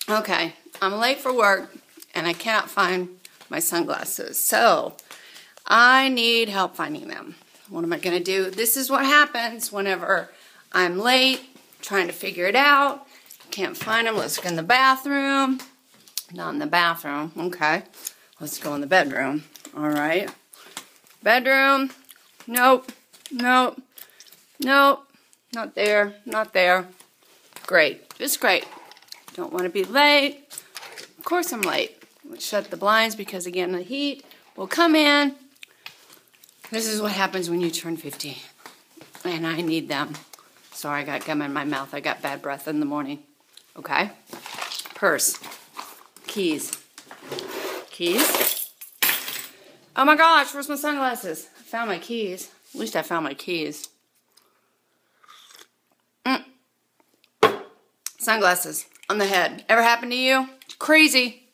Okay, I'm late for work and I can't find my sunglasses. So I need help finding them. What am I going to do? This is what happens whenever I'm late, trying to figure it out. Can't find them. Let's go in the bathroom. Not in the bathroom. Okay. Let's go in the bedroom. All right. Bedroom. Nope. Nope. Nope. Not there. Not there. Great. Just great. Don't want to be late. Of course I'm late. Let's shut the blinds because, again, the heat will come in. This is what happens when you turn 50. And I need them. Sorry, I got gum in my mouth. I got bad breath in the morning. Okay? Purse. Keys. Keys. Oh my gosh, where's my sunglasses? I found my keys. At least I found my keys. Sunglasses on the head. Ever happened to you? Crazy.